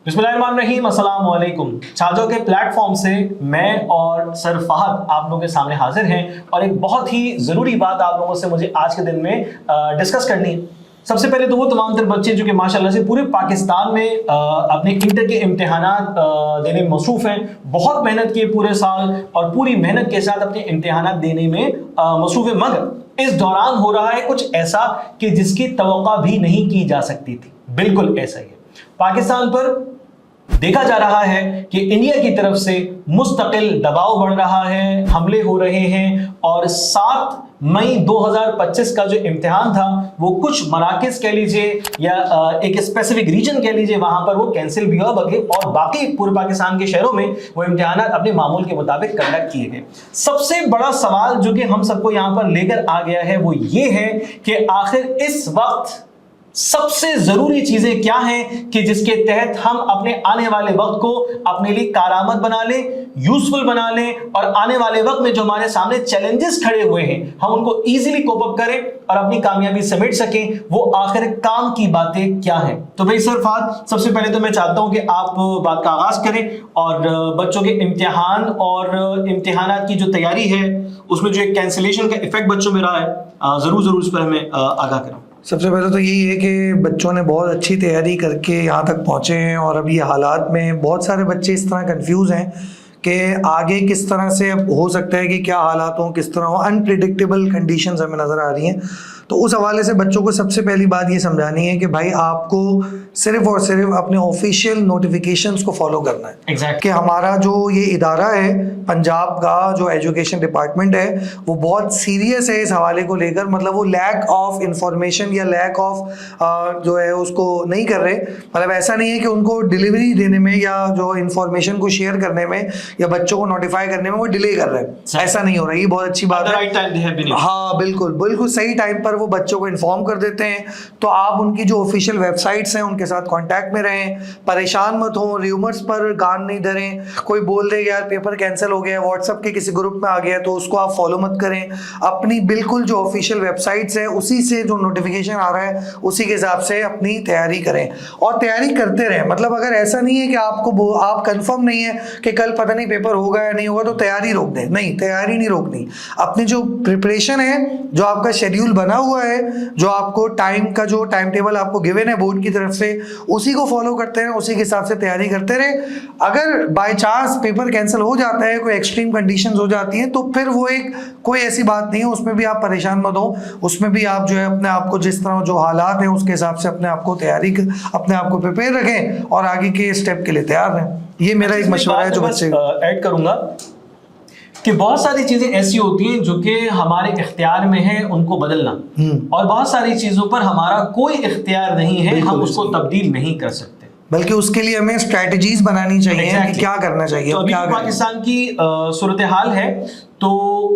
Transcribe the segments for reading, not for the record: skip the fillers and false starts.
बिस्मिल्लाहिर्रहमानिर्रहीम, अस्सलाम वालेकुम। छाजों के प्लेटफॉर्म से मैं और सर फहद आप लोगों के सामने हाजिर हैं और एक बहुत ही ज़रूरी बात आप लोगों से मुझे आज के दिन में डिस्कस करनी है। सबसे पहले तो वो तमाम तर बच्चे जो कि माशाल्लाह से पूरे पाकिस्तान में अपने इंटर के इम्तिहानात देने में मसरूफ़ हैं, बहुत मेहनत किए पूरे साल और पूरी मेहनत के साथ अपने इम्तिहानात देने में मसरूफ़ है, मगर इस दौरान हो रहा है कुछ ऐसा कि जिसकी तवक्का भी नहीं की जा सकती थी। बिल्कुल ऐसा ही है। पाकिस्तान पर देखा जा रहा है कि इंडिया की तरफ से मुस्तकिल दबाव बढ़ रहा है, हमले हो रहे हैं और 7 मई 2025 का जो इम्तिहान था वो कुछ मराकज़ कह लीजिए या एक स्पेसिफिक रीजन कह लीजिए, वहां पर वो कैंसिल भी हुआ बगे और बाकी पूरे पाकिस्तान के शहरों में वो इम्तिहान अपने मामूल के मुताबिक कंडक्ट किए गए। सबसे बड़ा सवाल जो कि हम सबको यहां पर लेकर आ गया है वो ये है कि आखिर इस वक्त सबसे जरूरी चीजें क्या हैं कि जिसके तहत हम अपने आने वाले वक्त को अपने लिए कारआमद बना लें, यूजफुल बना लें और आने वाले वक्त में जो हमारे सामने चैलेंजेस खड़े हुए हैं हम उनको इजीली कोप अप करें और अपनी कामयाबी समेट सकें। वो आखिर काम की बातें क्या हैं? तो भाई सर फहद, सबसे पहले तो मैं चाहता हूं कि आप बात का आगाज करें और बच्चों के इम्तिहान और इम्तिहानात की जो तैयारी है उसमें जो एक कैंसिलेशन का इफेक्ट बच्चों में रहा है, जरूर उस पर हमें आगाह करें। सबसे पहले तो यही है कि बच्चों ने बहुत अच्छी तैयारी करके यहाँ तक पहुँचे हैं और अभी हालात में बहुत सारे बच्चे इस तरह कंफ्यूज हैं कि आगे किस तरह से हो सकता है कि क्या हालात हों, किस तरह हो, अनप्रिडिक्टेबल कंडीशंस हमें नज़र आ रही हैं। तो उस हवाले से बच्चों को सबसे पहली बात ये समझानी है कि भाई आपको सिर्फ और सिर्फ अपने ऑफिशियल नोटिफिकेशंस को फॉलो करना है। कि हमारा जो ये इदारा है पंजाब का जो एजुकेशन डिपार्टमेंट है वो बहुत सीरियस है इस हवाले को लेकर, मतलब वो लैक ऑफ इंफॉर्मेशन या लैक ऑफ जो है उसको नहीं कर रहे। मतलब ऐसा नहीं है कि उनको डिलीवरी देने में या जो इंफॉर्मेशन को शेयर करने में या बच्चों को नोटिफाई करने में वो डिले कर रहे हैं, ऐसा नहीं हो रहा है। ये बहुत अच्छी बात है। हाँ बिल्कुल बिल्कुल सही टाइम पर वो बच्चों को इन्फॉर्म कर देते हैं। तो आप उनकी जो ऑफिशियल वेबसाइट्स हैं उनके साथ कांटेक्ट में रहें, परेशान मत हो, र्यूमर्स पर कान नहीं धरें। कोई बोल दे यार पेपर कैंसिल हो गया, व्हाट्सएप के किसी ग्रुप में आ गया तो उसको आप फॉलो मत करें। अपनी बिल्कुल जो ऑफिशियल वेबसाइट्स है उसी से जो नोटिफिकेशन आ रहा है उसी के हिसाब से अपनी तैयारी करें और तैयारी करते रहें। मतलब अगर ऐसा नहीं है कि आपको आप कंफर्म नहीं है कि कल पता नहीं पेपर होगा या नहीं होगा तो तैयारी रोक दें, नहीं, तैयारी नहीं रोकनी। अपनी जो प्रिपरेशन है, जो आपका शेड्यूल बना हुआ है, जो आपको टाइम का जो टाइम टेबल आपको गिवन है बोर्ड की तरफ से, उसी को फॉलो करते हैं, उसी के हिसाब से तैयारी करते रहे। अगर बाय चांस पेपर कैंसिल हो जाता है, कोई एक्सट्रीम कंडीशंस हो जाती हैं तो फिर वो एक कोई ऐसी बात नहीं है, उसमें भी आप परेशान मत हो। उसमें भी आप जो है अपने आप को जिस तरह जो हालात हैं उसके हिसाब से अपने आप को तैयारी अपने आप को प्रिपेयर रखें और आगे के स्टेप के लिए तैयार रहें। ये मेरा एक मशवरा है जो बच्चे ऐड करूंगा कि बहुत सारी चीजें ऐसी होती हैं जो कि हमारे इख्तियार में है उनको बदलना, और बहुत सारी चीजों पर हमारा कोई इख्तियार नहीं है, हम उसको तब्दील नहीं कर सकते, बल्कि उसके लिए हमें स्ट्रैटेजीज बनानी चाहिए कि क्या करना चाहिए। तो अभी क्या पाकिस्तान की सूरत हाल है तो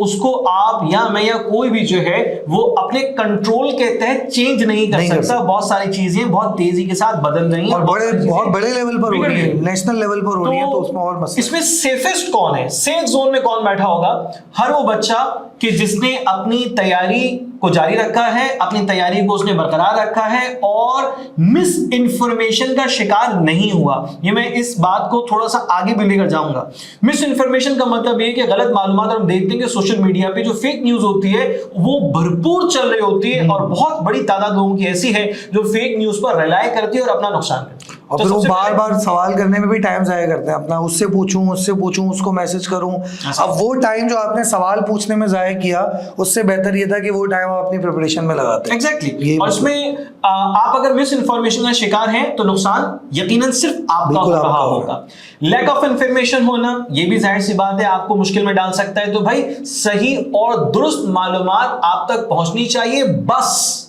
उसको आप या मैं या कोई भी जो है वो अपने कंट्रोल के तहत चेंज नहीं कर सकता। बहुत सारी चीजें बहुत तेजी के साथ बदल रही हैं और बहुत बड़े लेवल पर हो रही है, नेशनल लेवल पर हो रही है, तो उसमें और मसला। इसमें सेफेस्ट कौन है, सेफ जोन में कौन बैठा होगा? हर वो बच्चा कि जिसने अपनी तैयारी को जारी रखा है, अपनी तैयारी को उसने बरकरार रखा है और मिस इंफॉर्मेशन का शिकार नहीं हुआ। ये मैं इस बात को थोड़ा सा आगे भी लेकर जाऊंगा। मिस इंफॉर्मेशन का मतलब ये कि गलत मालूमात, हम देखते हैं कि सोशल मीडिया पे जो फेक न्यूज होती है वो भरपूर चल रही होती है और बहुत बड़ी तादाद लोगों की ऐसी है जो फेक न्यूज पर रिलाय करती है और अपना नुकसान करती है। और फिर वो बार बार सवाल करने में भी टाइम जाया करते हैं अपना, उससे पूछूं उसको मैसेज करूं। अब वो टाइम जो आपने सवाल पूछने में जाया किया उससे बेहतर ये था कि वो टाइम आप अपनी प्रिपरेशन में लगाते हैं। एग्जैक्टली। और इसमें आप अगर मिस इन्फॉर्मेशन का शिकार हैं तो नुकसान यकीनन सिर्फ आपका हो रहा होगा। लैक ऑफ इंफॉर्मेशन होना ये भी जाहिर सी बात है आपको मुश्किल में डाल सकता है। तो भाई सही और दुरुस्त मालूमात आप तक पहुंचनी चाहिए, बस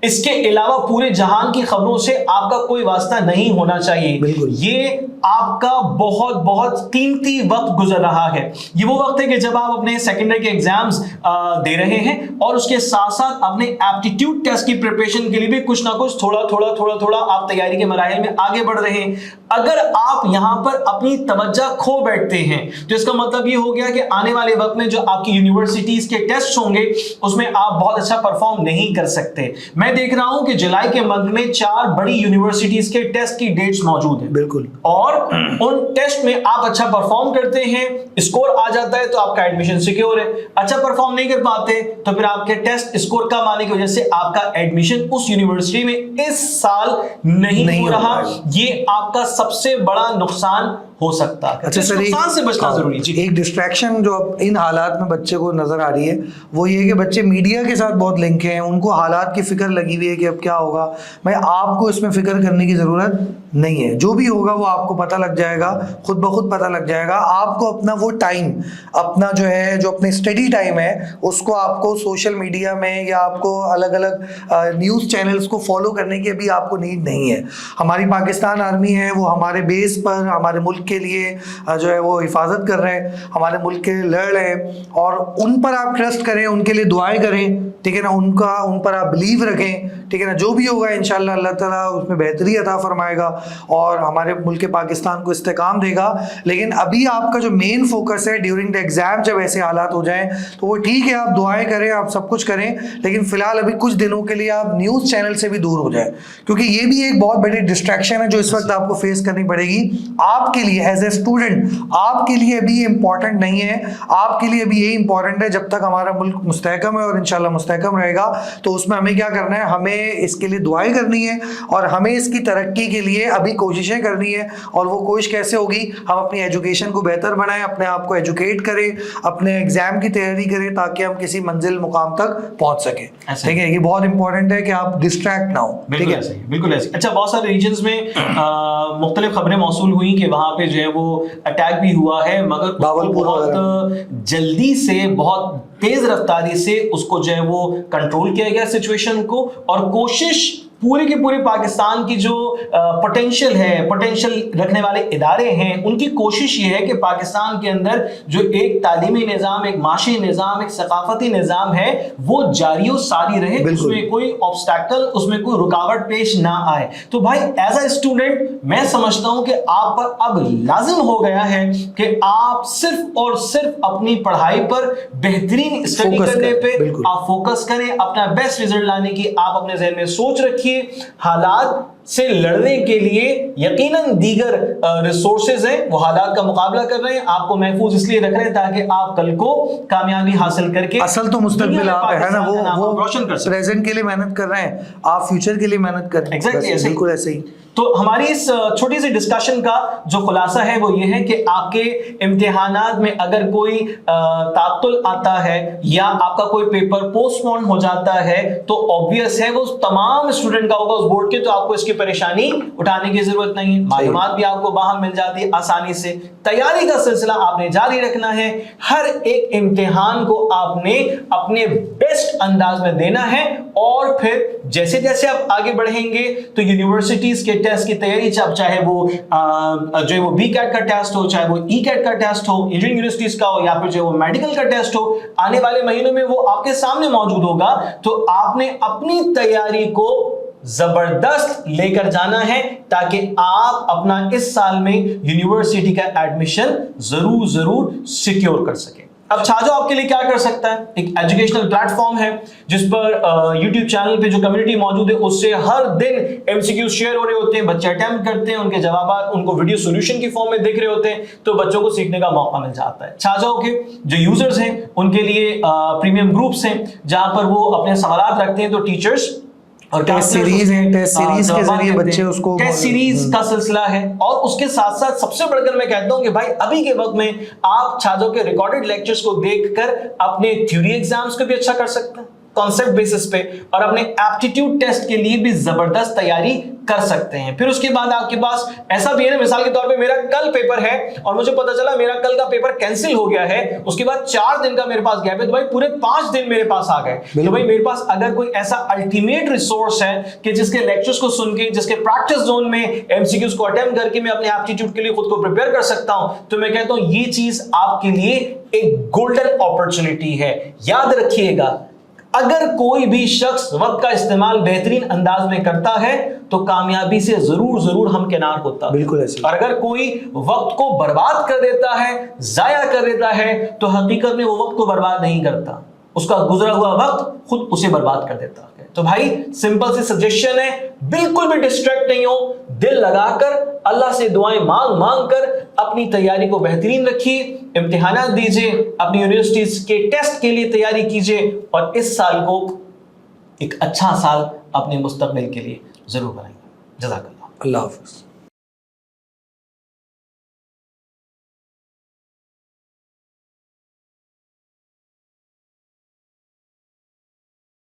इसके अलावा पूरे जहान की खबरों से आपका कोई वास्ता नहीं होना चाहिए। ये आपका बहुत बहुत कीमती वक्त गुजर रहा है। ये वो वक्त है कि जब आप अपने सेकेंडरी के एग्जाम्स दे रहे हैं और उसके साथ साथ अपने एप्टीट्यूड टेस्ट की प्रिपरेशन के लिए भी कुछ ना कुछ थोड़ा आप तैयारी के मराहिल में आगे बढ़ रहे हैं। अगर आप यहां पर अपनी तवज्जो खो बैठते हैं तो इसका मतलब ये हो गया कि आने वाले वक्त में जो आपकी यूनिवर्सिटीज के टेस्ट होंगे उसमें आप बहुत अच्छा परफॉर्म नहीं कर सकते। मैं मैं देख रहा हूं कि जुलाई के मंथ में 4 बड़ी यूनिवर्सिटीज के टेस्ट की डेट्स मौजूद हैं। बिल्कुल। और उन टेस्ट में आप अच्छा परफॉर्म करते हैं, स्कोर आ जाता है तो आपका एडमिशन सिक्योर है। अच्छा परफॉर्म नहीं कर पाते तो फिर आपके टेस्ट स्कोर कम आने की वजह से आपका एडमिशन उस यूनिवर्सिटी में इस साल नहीं हो रहा। ये आपका सबसे बड़ा नुकसान हो सकता है। अच्छा सर, नुकसान से बचना जरूरी है। एक डिस्ट्रैक्शन जो अब इन हालात में बच्चे को नजर आ रही है वो ये कि बच्चे मीडिया के साथ बहुत लिंक हैं, उनको हालात की फिक्र लगी हुई है कि अब क्या होगा। भाई आपको इसमें फिक्र करने की जरूरत नहीं है, जो भी होगा वो आपको पता लग जाएगा, खुद ब खुद पता लग जाएगा। आपको अपना वो टाइम, अपना जो है, जो अपने स्टडी टाइम है, उसको आपको सोशल मीडिया में या आपको अलग अलग न्यूज़ चैनल्स को फॉलो करने की अभी आपको नीड नहीं है। हमारी पाकिस्तान आर्मी है, वो हमारे बेस पर हमारे मुल्क के लिए जो है वो हिफाजत कर रहे हैं, हमारे मुल्क के लिए लड़ रहे हैं, और उन पर आप ट्रस्ट करें, उनके लिए दुआएं करें, ठीक है ना, उन पर आप बिलीव रखें, ठीक है ना। जो भी होगा इंशाल्लाह अल्लाह ताला उसमें बेहतरी अता फरमाएगा और हमारे मुल्क पाकिस्तान को इस्तेकाम देगा। लेकिन अभी आपका जो मेन फोकस है ड्यूरिंग द एग्जाम, जब ऐसे हालात हो जाएं तो वो ठीक है, आप दुआएं करें, आप सब कुछ करें, लेकिन फिलहाल अभी कुछ दिनों के लिए आप न्यूज़ चैनल से भी दूर हो जाए, क्योंकि ये भी एक बहुत बड़ी डिस्ट्रैक्शन है जो इस वक्त आपको फेस करनी पड़ेगी। आपके लिए एज ए स्टूडेंट, आपके लिए अभी इंपॉर्टेंट नहीं है, आपके लिए अभी यही इंपॉर्टेंट है जब तक हमारा मुल्क मुस्तहकम है, और इंशाल्लाह मुस्तहकम रहेगा तो उसमें हमें क्या करना है, हमें इसके लिए दुआएं करनी है और हमें इसकी तरक्की के लिए अभी कोशिशें करनी है। और वो कोशिश कैसे होगी, हम अपनी एजुकेशन को बेहतर बनाएं, अपने आप को एजुकेट करें, अपने एग्जाम की तैयारी करें ताकि हम किसी मंजिल मुकाम तक पहुंच सके। ठीक है, ये बहुत इंपॉर्टेंट है कि आप डिस्ट्रैक्ट ना हो। ठीक है, बिल्कुल ऐसे। अच्छा, बहुत सारे रीजन्स में मुख्तलिफ खबरें मौसूल हुई कि वहां पे जो है वो अटैक भी हुआ है, मगर बहुत जल्दी से, बहुत तेज रफ्तारी से उसको जो है वो कंट्रोल किया गया सिचुएशन को। और कोशिश पूरे के पूरे पाकिस्तान की जो पोटेंशियल है, पोटेंशियल रखने वाले इदारे हैं, उनकी कोशिश ये है कि पाकिस्तान के अंदर जो एक तालीमी निज़ाम, एक माशी निज़ाम, एक सकाफती निज़ाम है, वो जारी और सारी रहे, उसमें कोई ऑब्स्टैकल, उसमें कोई रुकावट पेश ना आए। तो भाई एज अ स्टूडेंट मैं समझता हूं कि आप पर अब लाजिम हो गया है कि आप सिर्फ और सिर्फ अपनी पढ़ाई पर, बेहतरीन स्टडी करने पे आप फोकस करें, अपना बेस्ट रिजल्ट लाने की आप अपने ज़हन में सोच रखिए। हालात से लड़ने के लिए यकीनन दीगर रिसोर्सेज हैं, वो हालात का मुकाबला कर रहे हैं, आपको महफूज इसलिए रख रहे हैं ताकि आप कल को कामयाबी हासिल करके, असल तो मुस्तकबिल आप है ना, वो रोशन कर सकते हैं। प्रेजेंट के लिए मेहनत कर रहे हैं, आप फ्यूचर के लिए मेहनत कर रहे हैं। एग्जैक्टली, बिल्कुल ऐसे ही। तो हमारी इस छोटी सी डिस्कशन का जो खुलासा है वो ये है कि आपके इम्तिहानात में अगर कोई तातुल आता है या आपका कोई पेपर पोस्टपोन हो जाता है तो ऑब्वियस है वो तमाम स्टूडेंट का होगा उस बोर्ड के, तो आपको इसकी परेशानी उठाने की जरूरत नहीं है। मालूमात भी आपको बाहर मिल जाती है आसानी से। तैयारी का सिलसिला आपने जारी रखना है, हर एक इम्तिहान को आपने अपने बेस्ट अंदाज में देना है, और फिर जैसे जैसे आप आगे बढ़ेंगे तो यूनिवर्सिटीज के टेस्ट की तैयारी, चाहे वो जो है वो BCAT का टेस्ट हो, चाहे वो ECAT का टेस्ट हो, इंजीनियरिंग यूनिवर्सिटीज का हो, या फिर जो वो मेडिकल का टेस्ट हो, आने वाले महीनों में वो आपके सामने मौजूद होगा। तो आपने अपनी तैयारी को जबरदस्त लेकर जाना है ताकि आप अपना इस साल में यूनिवर्सिटी का एडमिशन जरूर सिक्योर कर सके। अब छाजो आपके लिए क्या कर सकता है, एक एजुकेशनल प्लेटफॉर्म है जिस पर YouTube चैनल पे जो कम्युनिटी मौजूद है उससे हर दिन MCQ शेयर हो रहे होते हैं, बच्चे अटेम्प्ट करते हैं, उनके जवाब उनको वीडियो सॉल्यूशन की फॉर्म में दिख रहे होते हैं, तो बच्चों को सीखने का मौका मिल जाता है। छाजो के जो यूजर्स हैं उनके लिए प्रीमियम ग्रुप्स हैं जहां पर वो अपने सवाल रखते हैं, तो टीचर्स और टेस्ट सीरीज है, टेस्ट सीरीज के जरिए बच्चे उसको, टेस्ट सीरीज का सिलसिला है। और उसके साथ साथ सबसे बढ़कर मैं कहता हूं कि भाई अभी के वक्त में आप छाजो के रिकॉर्डेड लेक्चर्स को देखकर अपने थ्योरी एग्जाम्स को भी अच्छा कर सकते हैं कॉन्सेप्ट बेसिस पे, और अपने एप्टीट्यूड टेस्ट के लिए भी जबरदस्त तैयारी कर सकते हैं। फिर उसके बाद आपके पास ऐसा भी है ना, मिसाल के तौर पे मेरा कल पेपर है और मुझे पता चला मेरा कल का पेपर कैंसिल हो गया है, उसके बाद 4 दिन का मेरे पास गैप है, तो भाई पूरे 5 दिन मेरे पास आ गए। तो भाई मेरे पास अगर कोई ऐसा अल्टीमेट रिसोर्स है कि जिसके लेक्चर्स को सुन के, जिसके प्रैक्टिस जोन में MCQs को अटेम्प्ट करके मैं अपने एप्टीट्यूड के लिए खुद को प्रिपेयर कर सकता हूं, तो मैं कहता हूं ये चीज आपके लिए एक गोल्डन अपॉर्चुनिटी है। याद रखिएगा, अगर कोई भी शख्स वक्त का इस्तेमाल बेहतरीन अंदाज में करता है तो कामयाबी से जरूर हम किनार होता है। बिल्कुल ऐसे। और अगर कोई वक्त को बर्बाद कर देता है, जाया कर देता है, तो हकीकत में वो वक्त को बर्बाद नहीं करता, उसका गुजरा हुआ वक्त खुद उसे बर्बाद कर देता है। तो भाई सिंपल सी सजेशन है, बिल्कुल भी डिस्ट्रैक्ट नहीं हो, दिल लगाकर अल्लाह से दुआएं मांग मांग कर अपनी तैयारी को बेहतरीन रखिए, इम्तिहानात दीजिए, अपनी यूनिवर्सिटीज के टेस्ट के लिए तैयारी कीजिए और इस साल को एक अच्छा साल अपने मुस्तकबिल के लिए जरूर बनाइए। जज़ाकल्लाह। अल्लाह हाफ़िज़।